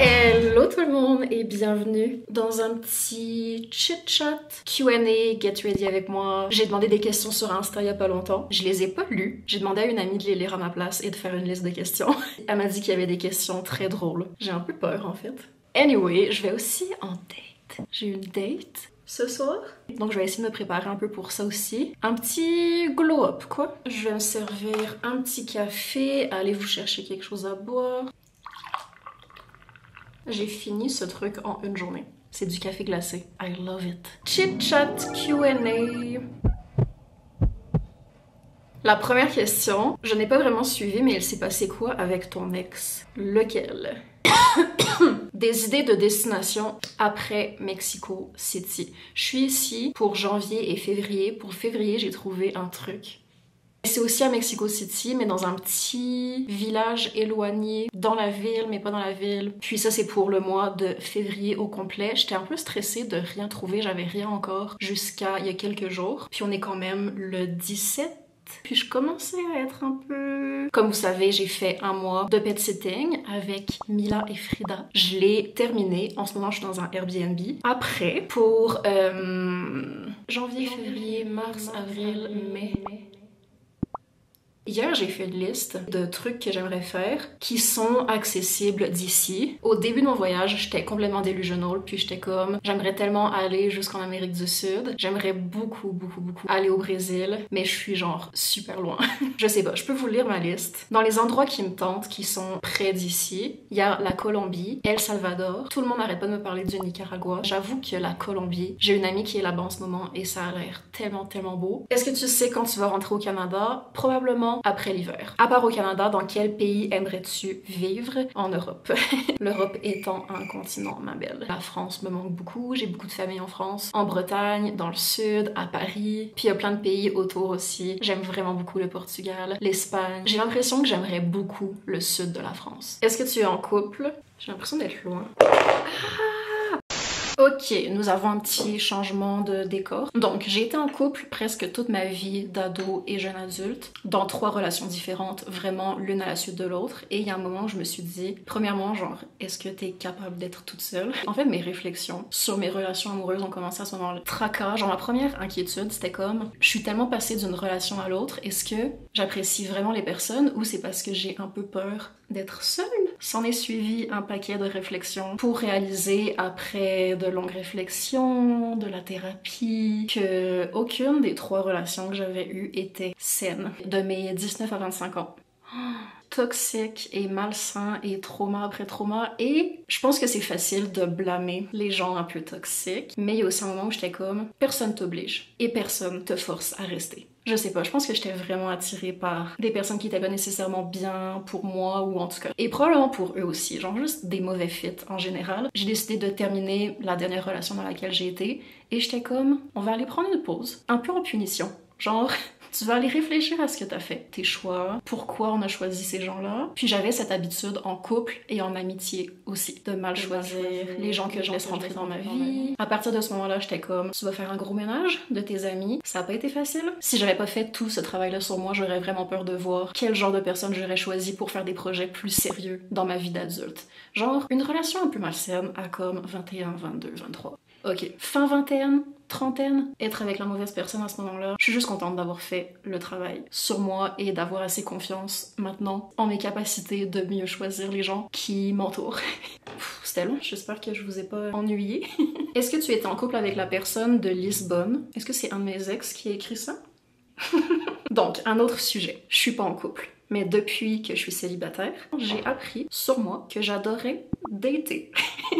Hello tout le monde et bienvenue dans un petit chit-chat Q&A, get ready avec moi. J'ai demandé des questions sur Insta il y a pas longtemps. Je les ai pas lues. J'ai demandé à une amie de les lire à ma place et de faire une liste de questions. Elle m'a dit qu'il y avait des questions très drôles. J'ai un peu peur en fait. Anyway, je vais aussi en date. J'ai une date ce soir. Donc je vais essayer de me préparer un peu pour ça aussi. Un petit glow-up quoi. Je vais me servir un petit café. Allez vous chercher quelque chose à boire. J'ai fini ce truc en une journée. C'est du café glacé. I love it. Chit-chat Q&A. La première question, je n'ai pas vraiment suivi, mais il s'est passé quoi avec ton ex? Lequel? Des idées de destination après Mexico City. Je suis ici pour janvier et février. Pour février, j'ai trouvé un truc. C'est aussi à Mexico City, mais dans un petit village éloigné, dans la ville, mais pas dans la ville. Puis ça, c'est pour le mois de février au complet. J'étais un peu stressée de rien trouver, j'avais rien encore jusqu'à il y a quelques jours. Puis on est quand même le 17. Puis je commençais à être un peu... Comme vous savez, j'ai fait un mois de pet sitting avec Mila et Frida. Je l'ai terminé. En ce moment, je suis dans un Airbnb. Après, pour janvier, février, mars, avril, mai... Hier, j'ai fait une liste de trucs que j'aimerais faire qui sont accessibles d'ici. Au début de mon voyage, j'étais complètement delusional, puis j'étais comme, j'aimerais tellement aller jusqu'en Amérique du Sud. J'aimerais beaucoup aller au Brésil, mais je suis genre super loin. Je sais pas, je peux vous lire ma liste. Dans les endroits qui me tentent, qui sont près d'ici, il y a la Colombie, El Salvador. Tout le monde n'arrête pas de me parler du Nicaragua. J'avoue que la Colombie, j'ai une amie qui est là-bas en ce moment et ça a l'air tellement beau. Est-ce que tu sais quand tu vas rentrer au Canada? Probablement après l'hiver. À part au Canada, dans quel pays aimerais-tu vivre? En Europe. L'Europe étant un continent, ma belle. La France me manque beaucoup, j'ai beaucoup de famille en France. En Bretagne, dans le sud, à Paris. Puis il y a plein de pays autour aussi. J'aime vraiment beaucoup le Portugal, l'Espagne. J'ai l'impression que j'aimerais beaucoup le sud de la France. Est-ce que tu es en couple? J'ai l'impression d'être loin. Ok, nous avons un petit changement de décor. Donc, j'ai été en couple presque toute ma vie d'ado et jeune adulte, dans 3 relations différentes, vraiment l'une à la suite de l'autre. Et il y a un moment où je me suis dit, premièrement, genre, est-ce que t'es capable d'être toute seule? En fait, mes réflexions sur mes relations amoureuses ont commencé à ce moment-là. Tracas, genre ma première inquiétude, c'était comme, je suis tellement passée d'une relation à l'autre, est-ce que j'apprécie vraiment les personnes ou c'est parce que j'ai un peu peur d'être seule? S'en est suivi un paquet de réflexions pour réaliser, après de longues réflexions, de la thérapie, que aucune des 3 relations que j'avais eues était saine. De mes 19 à 25 ans. Toxique et malsain et trauma après trauma, et je pense que c'est facile de blâmer les gens un peu toxiques, mais il y a aussi un moment où j'étais comme, personne t'oblige et personne te force à rester. Je sais pas, je pense que j'étais vraiment attirée par des personnes qui étaient pas nécessairement bien pour moi, ou en tout cas, et probablement pour eux aussi, genre juste des mauvais fits en général. J'ai décidé de terminer la dernière relation dans laquelle j'ai été, et j'étais comme, on va aller prendre une pause, un peu en punition, genre... Tu vas aller réfléchir à ce que t'as fait, tes choix, pourquoi on a choisi ces gens-là. Puis j'avais cette habitude en couple et en amitié aussi, de mal choisir les gens que je laisse rentrer dans ma vie. À partir de ce moment-là, j'étais comme, tu vas faire un gros ménage de tes amis. Ça a pas été facile. Si j'avais pas fait tout ce travail-là sur moi, j'aurais vraiment peur de voir quel genre de personne j'aurais choisi pour faire des projets plus sérieux dans ma vie d'adulte. Genre, une relation un peu malsaine à comme 21, 22, 23. Ok, fin vingtaine, trentaine, être avec la mauvaise personne à ce moment-là. Je suis juste contente d'avoir fait le travail sur moi et d'avoir assez confiance maintenant en mes capacités de mieux choisir les gens qui m'entourent. C'était long, j'espère que je vous ai pas ennuyé. Est-ce que tu étais en couple avec la personne de Lisbonne? Est-ce que c'est un de mes ex qui a écrit ça? Donc, un autre sujet. Je suis pas en couple. Mais depuis que je suis célibataire, j'ai appris sur moi que j'adorais dater.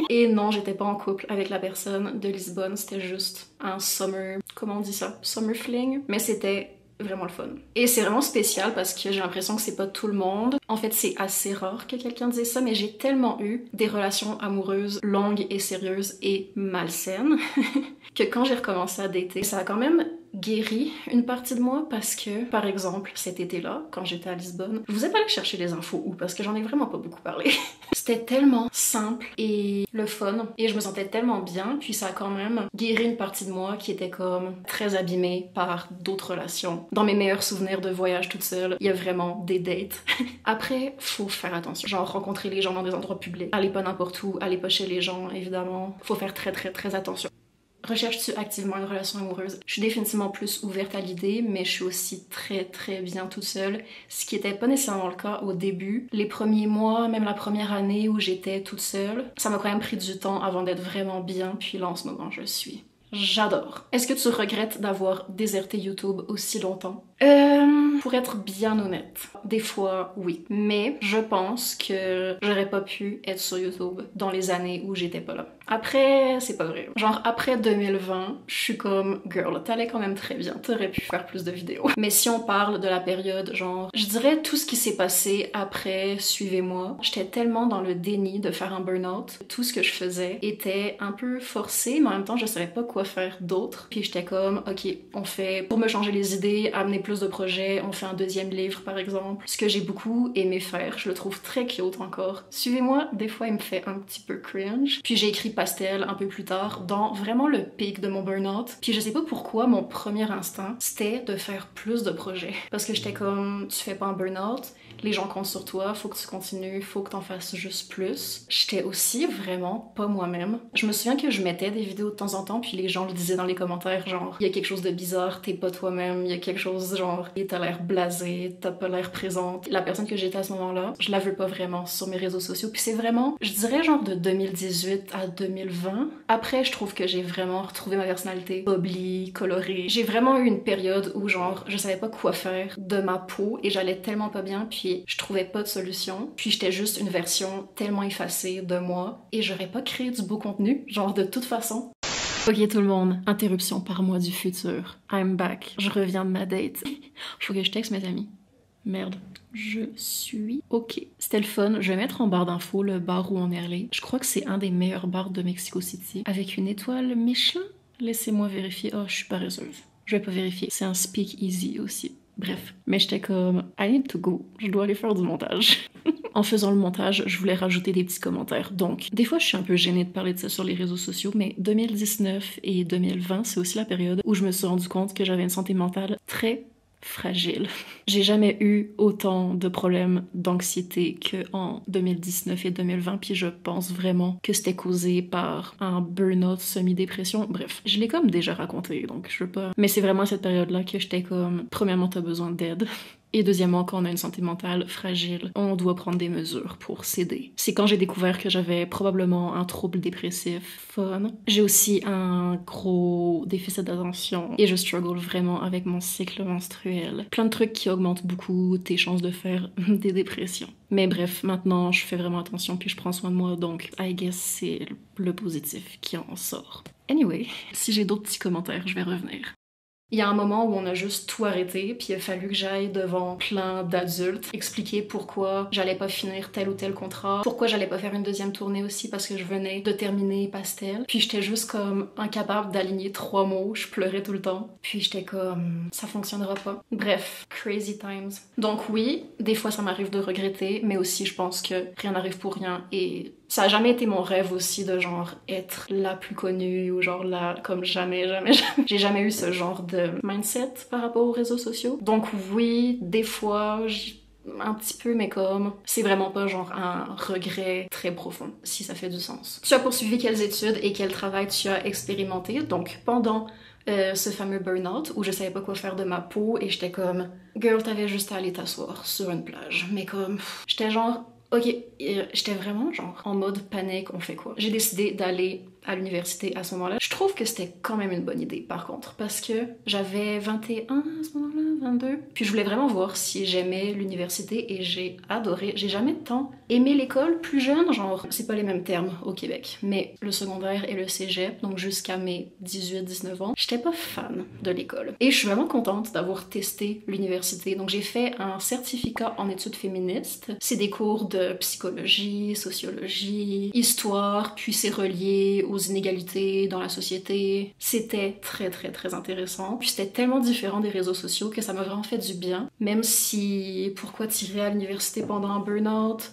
Et non, j'étais pas en couple avec la personne de Lisbonne, c'était juste un summer comment on dit ça? Summer fling? Mais c'était vraiment le fun. Et c'est vraiment spécial parce que j'ai l'impression que c'est pas tout le monde. En fait, c'est assez rare que quelqu'un dise ça, mais j'ai tellement eu des relations amoureuses longues et sérieuses et malsaines que quand j'ai recommencé à dater, ça a quand même guéri une partie de moi parce que, par exemple, cet été-là, quand j'étais à Lisbonne, je vous ai pas allé chercher les infos où parce que j'en ai vraiment pas beaucoup parlé. C'était tellement simple et le fun et je me sentais tellement bien, puis ça a quand même guéri une partie de moi qui était comme très abîmée par d'autres relations. Dans mes meilleurs souvenirs de voyage toute seule, il y a vraiment des dates. Après, faut faire attention. Genre rencontrer les gens dans des endroits publics, allez pas n'importe où, allez pas chez les gens, évidemment. Faut faire très attention. Recherches-tu activement une relation amoureuse? Je suis définitivement plus ouverte à l'idée, mais je suis aussi très bien toute seule, ce qui était pas nécessairement le cas au début. Les premiers mois, même la première année où j'étais toute seule, ça m'a quand même pris du temps avant d'être vraiment bien, puis là en ce moment je suis. J'adore. Est-ce que tu regrettes d'avoir déserté YouTube aussi longtemps? Pour être bien honnête, des fois oui. Mais je pense que j'aurais pas pu être sur YouTube dans les années où j'étais pas là. Après, c'est pas vrai. Genre après 2020, je suis comme girl, t'allais quand même très bien, t'aurais pu faire plus de vidéos. Mais si on parle de la période, genre, je dirais tout ce qui s'est passé après Suivez-moi, j'étais tellement dans le déni de faire un burn-out. Tout ce que je faisais était un peu forcé, mais en même temps, je savais pas quoi faire d'autre. Puis j'étais comme, ok, on fait, pour me changer les idées, amener plus de projets, on fait un deuxième livre par exemple. Ce que j'ai beaucoup aimé faire, je le trouve très cute encore. Suivez-moi, des fois il me fait un petit peu cringe. Puis j'ai écrit Pastel un peu plus tard, dans vraiment le pic de mon burn-out. Puis je sais pas pourquoi, mon premier instinct, c'était de faire plus de projets. Parce que j'étais comme, tu fais pas un burn-out, les gens comptent sur toi, faut que tu continues, faut que t'en fasses juste plus. J'étais aussi vraiment pas moi-même. Je me souviens que je mettais des vidéos de temps en temps, puis les gens le disaient dans les commentaires, genre, il y a quelque chose de bizarre, t'es pas toi-même, il y a quelque chose genre, t'as l'air blasé, t'as pas l'air présente. La personne que j'étais à ce moment-là, je la veux pas vraiment sur mes réseaux sociaux, puis c'est vraiment, je dirais genre de 2018 à 2020. Après, je trouve que j'ai vraiment retrouvé ma personnalité bubbly, colorée. J'ai vraiment eu une période où genre, je savais pas quoi faire de ma peau et j'allais tellement pas bien, puis je trouvais pas de solution. Puis j'étais juste une version tellement effacée de moi et j'aurais pas créé du beau contenu, genre de toute façon. Ok tout le monde, interruption par moi du futur. I'm back. Je reviens de ma date. Faut que je texte mes amis. Merde. Je suis ok. C'était le fun. Je vais mettre en barre d'infos le bar où on est allé. Je crois que c'est un des meilleurs bars de Mexico City. Avec une étoile Michelin. Laissez-moi vérifier. Oh, je suis paresseuse. Je vais pas vérifier. C'est un speak easy aussi. Bref. Mais j'étais comme, I need to go. Je dois aller faire du montage. En faisant le montage, je voulais rajouter des petits commentaires. Donc, des fois, je suis un peu gênée de parler de ça sur les réseaux sociaux, mais 2019 et 2020, c'est aussi la période où je me suis rendu compte que j'avais une santé mentale très fragile. J'ai jamais eu autant de problèmes d'anxiété qu'en 2019 et 2020, puis je pense vraiment que c'était causé par un burn-out semi-dépression. Bref, je l'ai comme déjà raconté, donc je veux pas... Mais c'est vraiment à cette période-là que j'étais comme... Premièrement, t'as besoin d'aide. Et deuxièmement, quand on a une santé mentale fragile, on doit prendre des mesures pour s'aider. C'est quand j'ai découvert que j'avais probablement un trouble dépressif fun. J'ai aussi un gros déficit d'attention et je struggle vraiment avec mon cycle menstruel. Plein de trucs qui augmentent beaucoup tes chances de faire des dépressions. Mais bref, maintenant je fais vraiment attention puis je prends soin de moi, donc I guess c'est le positif qui en sort. Anyway, si j'ai d'autres petits commentaires, je vais revenir. Il y a un moment où on a juste tout arrêté, puis il a fallu que j'aille devant plein d'adultes expliquer pourquoi j'allais pas finir tel ou tel contrat, pourquoi j'allais pas faire une deuxième tournée aussi parce que je venais de terminer Pastel. Puis j'étais juste comme incapable d'aligner 3 mots, je pleurais tout le temps. Puis j'étais comme, ça fonctionnera pas. Bref, crazy times. Donc oui, des fois ça m'arrive de regretter, mais aussi je pense que rien n'arrive pour rien et ça a jamais été mon rêve aussi de genre être la plus connue ou genre là comme jamais. J'ai jamais eu ce genre de mindset par rapport aux réseaux sociaux. Donc oui, des fois, un petit peu, mais comme c'est vraiment pas genre un regret très profond, si ça fait du sens. Tu as poursuivi quelles études et quel travail tu as expérimenté? Donc pendant ce fameux burn-out où je savais pas quoi faire de ma peau et j'étais comme girl, t'avais juste à aller t'asseoir sur une plage. Mais comme j'étais genre ok, j'étais vraiment genre en mode panique, on fait quoi? J'ai décidé d'aller à l'université à ce moment-là. Je trouve que c'était quand même une bonne idée par contre, parce que j'avais 21 à ce moment-là, 22. Puis je voulais vraiment voir si j'aimais l'université et j'ai adoré. J'ai jamais tant aimé l'école plus jeune, genre, c'est pas les mêmes termes au Québec, mais le secondaire et le cégep, donc jusqu'à mes 18-19 ans, j'étais pas fan de l'école. Et je suis vraiment contente d'avoir testé l'université. Donc j'ai fait un certificat en études féministes. C'est des cours de psychologie, sociologie, histoire, puis c'est relié aux inégalités dans la société. C'était très très très intéressant. Puis c'était tellement différent des réseaux sociaux que ça m'a vraiment fait du bien. Même si, pourquoi tirer à l'université pendant un burn-out?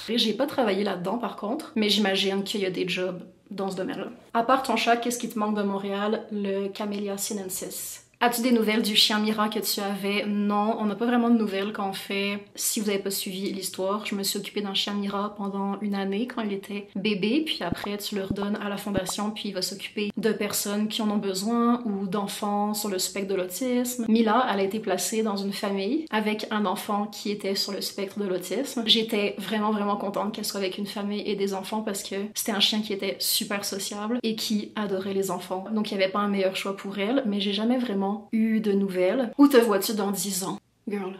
J'ai pas travaillé là-dedans par contre, mais j'imagine qu'il y a des jobs dans ce domaine-là. À part ton chat, qu'est-ce qui te manque de Montréal? Le Camellia sinensis. As-tu des nouvelles du chien Mira que tu avais? Non, on n'a pas vraiment de nouvelles quand on fait. Si vous n'avez pas suivi l'histoire, je me suis occupée d'un chien Mira pendant une année quand il était bébé, puis après tu le redonnes à la fondation, puis il va s'occuper de personnes qui en ont besoin ou d'enfants sur le spectre de l'autisme. Mila, elle a été placée dans une famille avec un enfant qui était sur le spectre de l'autisme. J'étais vraiment contente qu'elle soit avec une famille et des enfants parce que c'était un chien qui était super sociable et qui adorait les enfants. Donc il n'y avait pas un meilleur choix pour elle, mais j'ai jamais vraiment eu de nouvelles. Où te vois-tu dans 10 ans? Girl,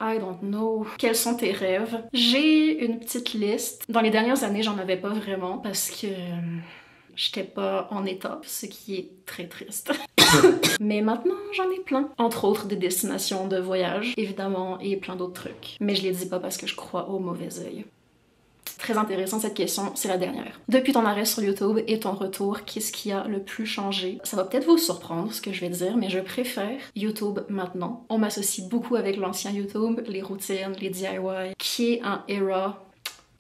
I don't know. Quels sont tes rêves? J'ai une petite liste. Dans les dernières années, j'en avais pas vraiment parce que j'étais pas en état, ce qui est très triste. Mais maintenant, j'en ai plein. Entre autres, des destinations de voyage, évidemment, et plein d'autres trucs. Mais je les dis pas parce que je crois au mauvais œil. Très intéressant cette question, c'est la dernière. Depuis ton arrêt sur YouTube et ton retour, qu'est-ce qui a le plus changé? Ça va peut-être vous surprendre ce que je vais dire, mais je préfère YouTube maintenant. On m'associe beaucoup avec l'ancien YouTube, les routines, les DIY, qui est un era.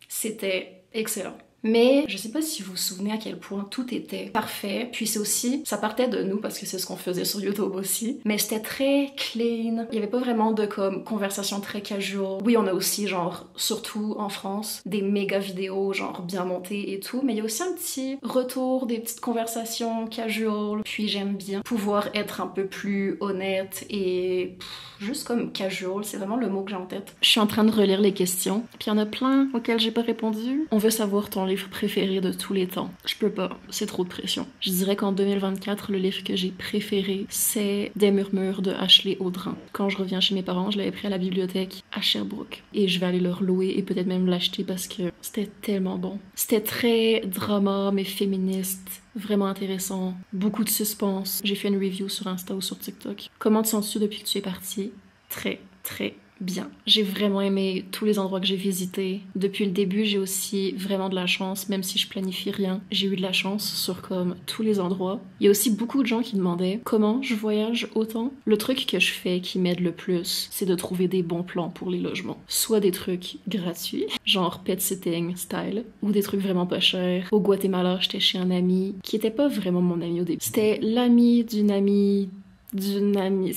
C'était excellent. Mais je sais pas si vous vous souvenez à quel point tout était parfait. Puis c'est aussi, ça partait de nous parce que c'est ce qu'on faisait sur YouTube aussi. Mais c'était très clean. Il y avait pas vraiment de comme conversation très casual. Oui, on a aussi genre, surtout en France, des méga vidéos genre bien montées et tout. Mais il y a aussi un petit retour, des petites conversations casual. Puis j'aime bien pouvoir être un peu plus honnête et juste comme casual. C'est vraiment le mot que j'ai en tête. Je suis en train de relire les questions. Puis il y en a plein auxquelles j'ai pas répondu. On veut savoir ton livre préféré de tous les temps. Je peux pas, c'est trop de pression. Je dirais qu'en 2024, le livre que j'ai préféré, c'est Des murmures de Ashley Audran. Quand je reviens chez mes parents, je l'avais pris à la bibliothèque à Sherbrooke. Et je vais aller le relouer et peut-être même l'acheter parce que c'était tellement bon. C'était très drama, mais féministe. Vraiment intéressant. Beaucoup de suspense. J'ai fait une review sur Insta ou sur TikTok. Comment te sens-tu depuis que tu es partie? Très bien. J'ai vraiment aimé tous les endroits que j'ai visités. Depuis le début, j'ai aussi vraiment de la chance, même si je planifie rien. J'ai eu de la chance sur comme tous les endroits. Il y a aussi beaucoup de gens qui demandaient comment je voyage autant. Le truc que je fais qui m'aide le plus, c'est de trouver des bons plans pour les logements. Soit des trucs gratuits, genre pet sitting style, ou des trucs vraiment pas chers. Au Guatemala, j'étais chez un ami qui était pas vraiment mon ami au début. C'était l'ami d'une amie d'une amie.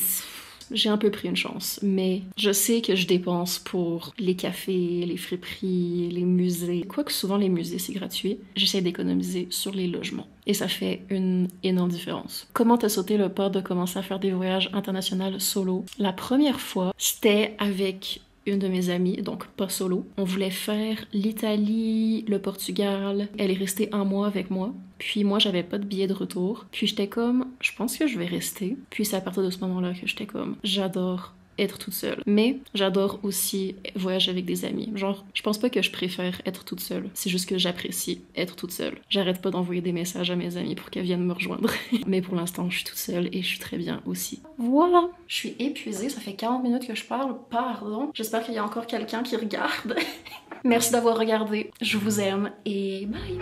J'ai un peu pris une chance, mais je sais que je dépense pour les cafés, les friperies, les musées. Quoique souvent les musées c'est gratuit, j'essaie d'économiser sur les logements. Et ça fait une énorme différence. Comment t'as sauté le pas de commencer à faire des voyages internationaux solo? La première fois, c'était avec une de mes amies, donc pas solo. On voulait faire l'Italie, le Portugal. Elle est restée 1 mois avec moi. Puis moi, j'avais pas de billet de retour. Puis j'étais comme, je pense que je vais rester. Puis c'est à partir de ce moment-là que j'étais comme, j'adore être toute seule. Mais j'adore aussi voyager avec des amis. Genre, je pense pas que je préfère être toute seule. C'est juste que j'apprécie être toute seule. J'arrête pas d'envoyer des messages à mes amis pour qu'elles viennent me rejoindre. Mais pour l'instant, je suis toute seule et je suis très bien aussi. Voilà! Je suis épuisée, ça fait 40 minutes que je parle. Pardon. J'espère qu'il y a encore quelqu'un qui regarde. Merci d'avoir regardé. Je vous aime et bye!